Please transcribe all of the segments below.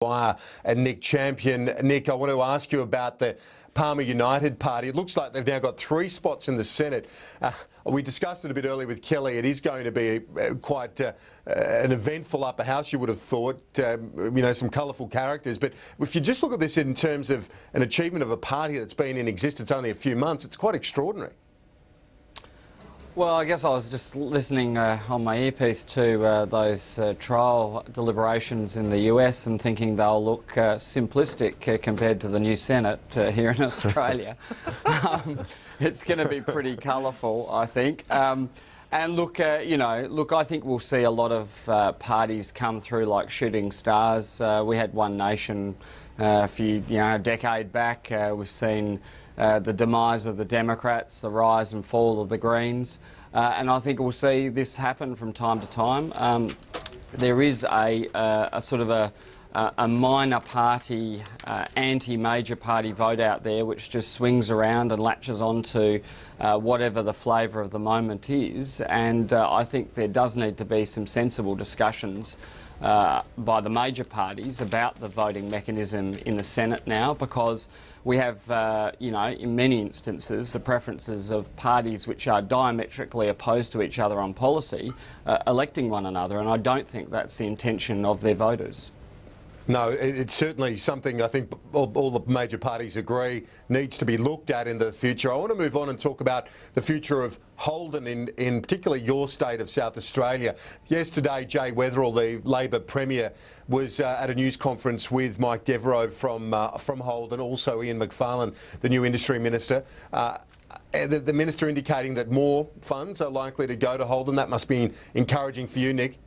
Dwyer and Nick Champion. Nick, I want to ask you about the Palmer United Party. It looks like they've now got 3 spots in the Senate. We discussed it a bit earlier with Kelly. It is going to be quite an eventful upper house, you would have thought, some colourful characters. But if you just look at this in terms of an achievement of a party that's been in existence only a few months, it's quite extraordinary. Well, I guess I was just listening on my earpiece to those trial deliberations in the US and thinking they'll look simplistic compared to the new Senate here in Australia. It's going to be pretty colourful, I think. And look, I think we'll see a lot of parties come through like shooting stars. We had One Nation a decade back. We've seen the demise of the Democrats, the rise and fall of the Greens, and I think we'll see this happen from time to time. There is a sort of a minor party, anti-major party vote out there which just swings around and latches onto whatever the flavour of the moment is, and I think there does need to be some sensible discussions by the major parties about the voting mechanism in the Senate now, because we have, in many instances, the preferences of parties which are diametrically opposed to each other on policy electing one another, and I don't think that's the intention of their voters. No, it's certainly something I think all the major parties agree needs to be looked at in the future. I want to move on and talk about the future of Holden in particularly your state of South Australia. Yesterday, Jay Weatherill, the Labor Premier, was at a news conference with Mike Devereux from Holden, also Ian Macfarlane, the new Industry Minister. The Minister indicating that more funds are likely to go to Holden. That must be encouraging for you, Nick.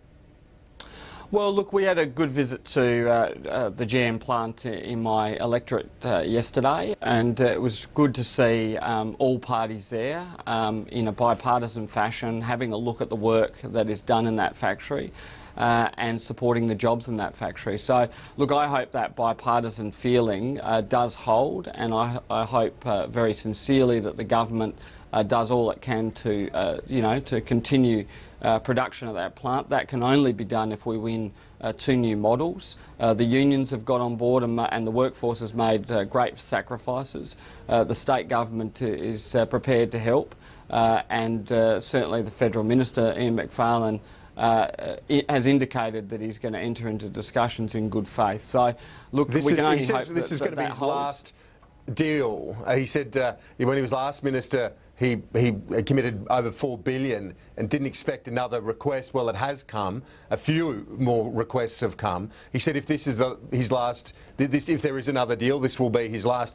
Well, look, we had a good visit to the GM plant in my electorate yesterday, and it was good to see all parties there in a bipartisan fashion, having a look at the work that is done in that factory and supporting the jobs in that factory. So, look, I hope that bipartisan feeling does hold, and I hope very sincerely that the government does all it can to, to continue production of that plant. That can only be done if we win 2 new models. The unions have got on board and the workforce has made great sacrifices. The state government is prepared to help, and certainly the Federal Minister, Ian Macfarlane, has indicated that he's going to enter into discussions in good faith. So, look, we can only hope that this is going to be his last deal. He said when he was last minister, he committed over $4 billion and didn't expect another request. Well, it has come. A few more requests have come. He said if this is his last, if there is another deal, this will be his last.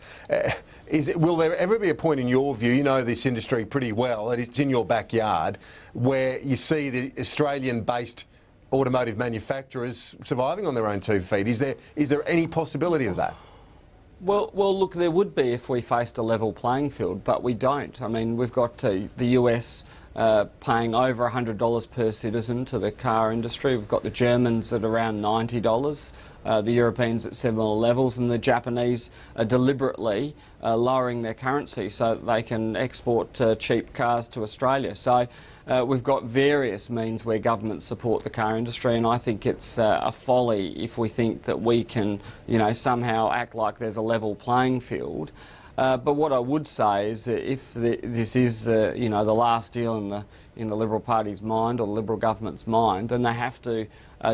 Will there ever be a point in your view, you know this industry pretty well, and it's in your backyard, where you see the Australian-based automotive manufacturers surviving on their own 2 feet? Is there any possibility of that? Well, look, there would be if we faced a level playing field, but we don't. I mean, we've got the US paying over $100 per citizen to the car industry. We've got the Germans at around $90, the Europeans at similar levels, and the Japanese are deliberately lowering their currency so that they can export cheap cars to Australia. So we've got various means where governments support the car industry, and I think it's a folly if we think that we can, somehow act like there's a level playing field. But what I would say is that if this is, the last deal in the Liberal Party's mind or the Liberal government's mind, then they have to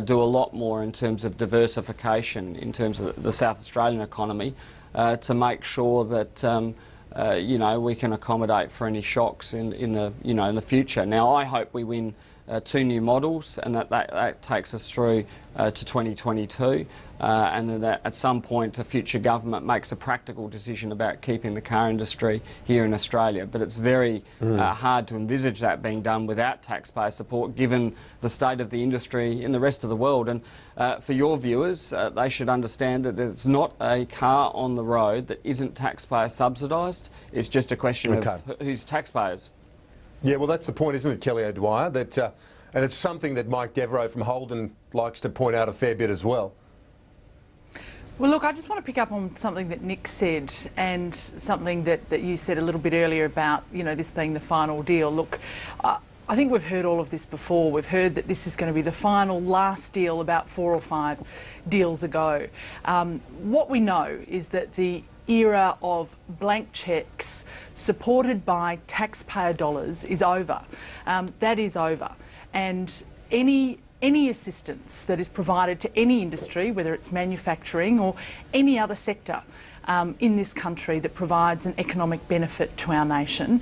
do a lot more in terms of diversification in terms of the South Australian economy to make sure that we can accommodate for any shocks in the future. Now, I hope we win 2 new models, and that takes us through to 2022, and then that at some point a future government makes a practical decision about keeping the car industry here in Australia. But it's very hard to envisage that being done without taxpayer support, given the state of the industry in the rest of the world. And for your viewers, they should understand that there's not a car on the road that isn't taxpayer subsidised. It's just a question of who's taxpayers. Yeah, well, that's the point, isn't it, Kelly O'Dwyer? That, and it's something that Mike Devereux from Holden likes to point out a fair bit as well. Well, look, I just want to pick up on something that Nick said and something that you said a little bit earlier about, this being the final deal. Look, I think we've heard all of this before. We've heard that this is going to be the final, last deal about 4 or 5 deals ago. What we know is that the era of blank cheques supported by taxpayer dollars is over. That is over. And any assistance that is provided to any industry, whether it's manufacturing or any other sector, in this country that provides an economic benefit to our nation.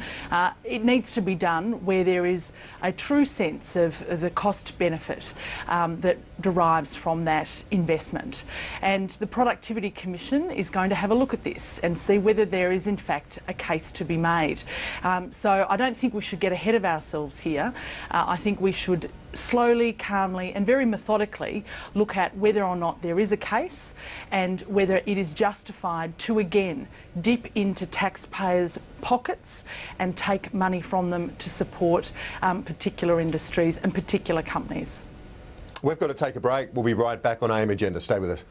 It needs to be done where there is a true sense of the cost benefit that derives from that investment. And the Productivity Commission is going to have a look at this and see whether there is in fact a case to be made. So I don't think we should get ahead of ourselves here. I think we should slowly, calmly and very methodically look at whether or not there is a case and whether it is justified to again dip into taxpayers' pockets and take money from them to support particular industries and particular companies. We've got to take a break. We'll be right back on AM Agenda. Stay with us.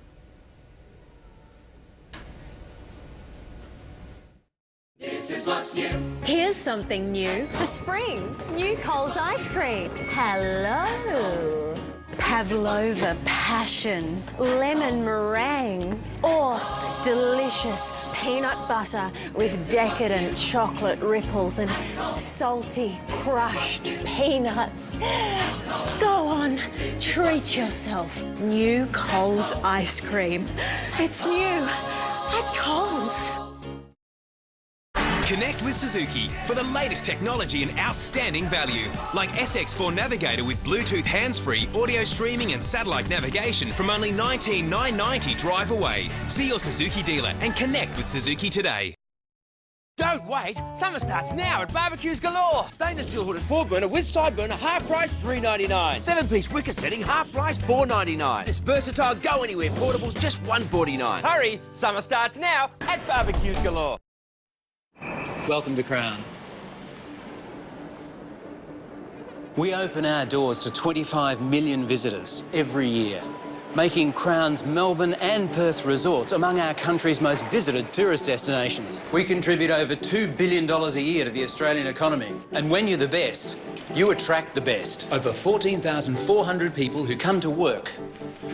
Here's something new for spring. New Coles ice cream. Hello. Pavlova passion, lemon meringue, or delicious peanut butter with decadent chocolate ripples and salty crushed peanuts. Go on, treat yourself. New Coles ice cream. It's new at Coles. Connect with Suzuki for the latest technology and outstanding value, like SX4 Navigator with Bluetooth hands-free, audio streaming and satellite navigation from only $19,990 drive away. See your Suzuki dealer and connect with Suzuki today. Don't wait! Summer starts now at Barbecues Galore! Stainless steel hooded 4-burner with side burner, half price $3.99. 7-piece wicker setting, half price $4.99. This versatile go-anywhere portable's just $1.49. Hurry! Summer starts now at Barbecues Galore. Welcome to Crown. We open our doors to 25 million visitors every year, making Crown's Melbourne and Perth resorts among our country's most visited tourist destinations. We contribute over $2 billion a year to the Australian economy. And when you're the best, you attract the best. Over 14,400 people who come to work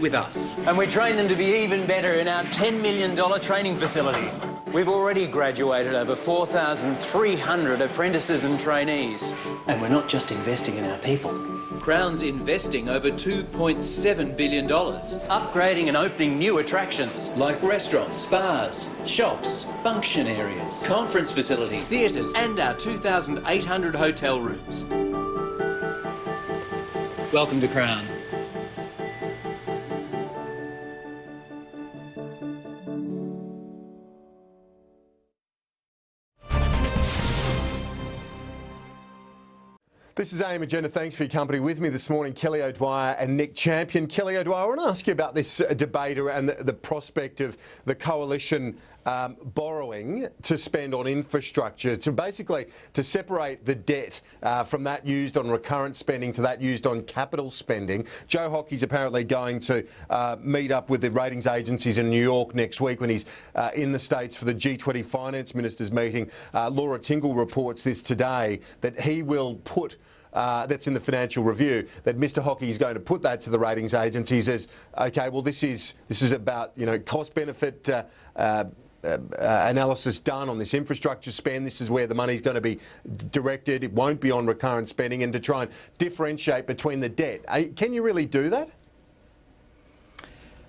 with us. And we train them to be even better in our $10 million training facility. We've already graduated over 4,300 apprentices and trainees. And we're not just investing in our people. Crown's investing over $2.7 billion, upgrading and opening new attractions like restaurants, spas, shops, function areas, conference facilities, theatres, and our 2,800 hotel rooms. Welcome to Crown. This is AM Agenda. Thanks for your company. With me this morning, Kelly O'Dwyer and Nick Champion. Kelly O'Dwyer, I want to ask you about this debate around the prospect of the coalition borrowing to spend on infrastructure, to basically to separate the debt from that used on recurrent spending to that used on capital spending. Joe Hockey's apparently going to meet up with the ratings agencies in New York next week when he's in the States for the G20 finance ministers meeting. Laura Tingle reports this today, that he will put that's in the Financial Review, that Mr Hockey is going to put that to the ratings agencies as, okay, well, this is about, you know, cost benefit analysis done on this infrastructure spend. This is where the money's going to be directed. It won't be on recurrent spending, and to try and differentiate between the debt. Can you really do that?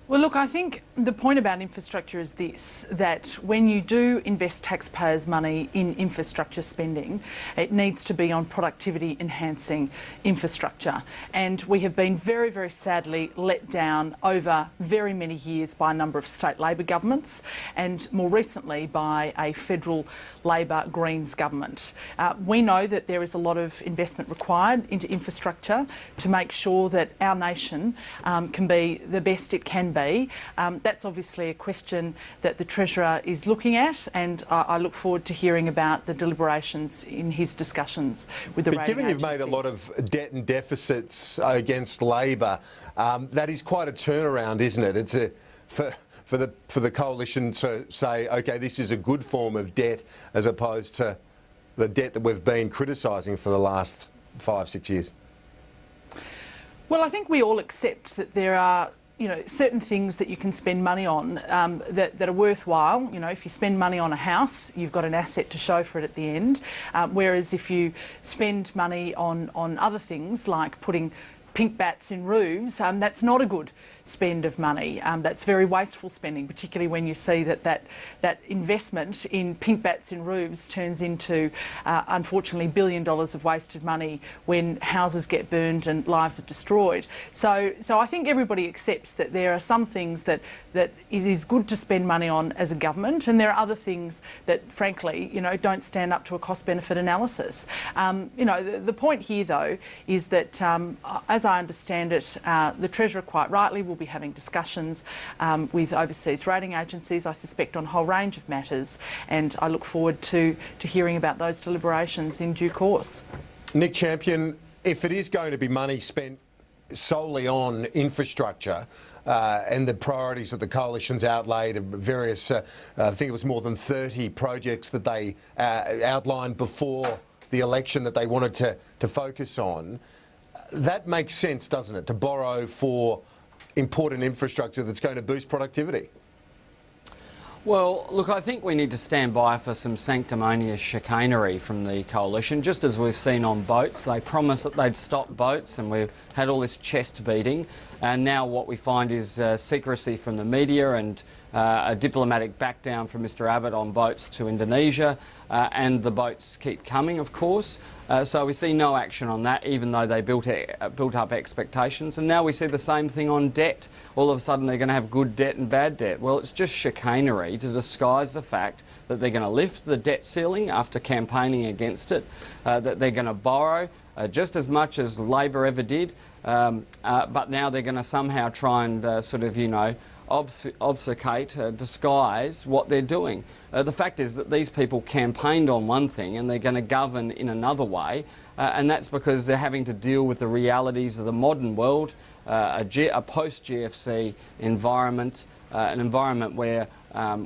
Well, look, I think the point about infrastructure is this, that when you do invest taxpayers' money in infrastructure spending, it needs to be on productivity enhancing infrastructure. And we have been very, very sadly let down over very many years by a number of state Labor governments and more recently by a federal Labor Greens government. We know that there is a lot of investment required into infrastructure to make sure that our nation can be the best it can be. That's obviously a question that the Treasurer is looking at, and I look forward to hearing about the deliberations in his discussions with the rating agencies. Given you've made a lot of debt and deficits against Labor, that is quite a turnaround, isn't it? It's for the coalition to say, okay, this is a good form of debt as opposed to the debt that we've been criticising for the last 5, 6 years? Well, I think we all accept that there are, certain things that you can spend money on that are worthwhile. If you spend money on a house, you've got an asset to show for it at the end. Whereas if you spend money on other things like putting pink bats in roofs, that's not a good spend of money. That's very wasteful spending, particularly when you see that investment in pink bats in roofs turns into, unfortunately, $1 billion of wasted money when houses get burned and lives are destroyed. So I think everybody accepts that there are some things that it is good to spend money on as a government, and there are other things that, frankly, don't stand up to a cost-benefit analysis. The point here, though, is that, as I understand it, the Treasurer quite rightly will be having discussions with overseas rating agencies, I suspect, on a whole range of matters, and I look forward to hearing about those deliberations in due course. Nick Champion, if it is going to be money spent solely on infrastructure and the priorities that the coalition's outlaid, various, I think it was more than 30 projects that they outlined before the election that they wanted to focus on, that makes sense, doesn't it, to borrow for important infrastructure that's going to boost productivity? Well, look, I think we need to stand by for some sanctimonious chicanery from the coalition, just as we've seen on boats. They promised that they'd stop boats, and we've had all this chest beating, and now what we find is secrecy from the media and a diplomatic back down from Mr Abbott on boats to Indonesia, and the boats keep coming, of course. So we see no action on that, even though they built up expectations. And now we see the same thing on debt. All of a sudden they're going to have good debt and bad debt. Well, it's just chicanery to disguise the fact that they're going to lift the debt ceiling after campaigning against it, that they're going to borrow just as much as Labor ever did, but now they're going to somehow try and obfuscate, disguise what they're doing. The fact is that these people campaigned on one thing and they're going to govern in another way, and that's because they're having to deal with the realities of the modern world, a post-GFC environment, an environment where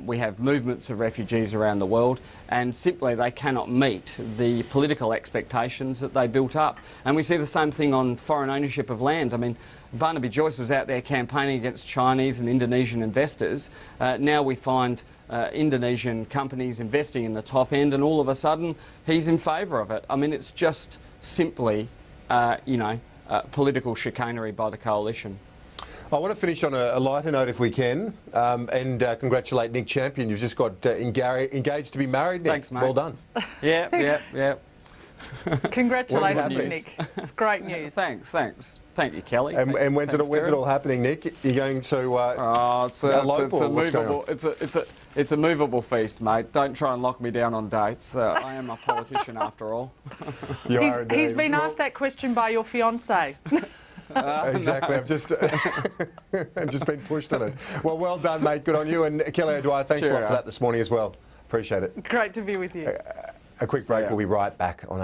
we have movements of refugees around the world, and simply they cannot meet the political expectations that they built up. And we see the same thing on foreign ownership of land. I mean, Barnaby Joyce was out there campaigning against Chinese and Indonesian investors. Now we find Indonesian companies investing in the top end, and all of a sudden he's in favour of it. I mean, it's just simply, political chicanery by the coalition. I want to finish on a lighter note if we can, and congratulate Nick Champion. You've just got engaged to be married, Nick. Thanks, mate. Well done. Yeah. Congratulations, Nick. It's great news. Thanks. Thank you, Kelly. And when's it all happening, Nick? You're going to it's a movable feast, mate. Don't try and lock me down on dates. I am a politician after all. He's been asked that question by your fiancée. Exactly. I've just been pushed on it. Well done, mate. Good on you. And Kelly O'Dwyer, thanks a lot for that this morning as well. Appreciate it. Great to be with you. A quick break. We'll be right back on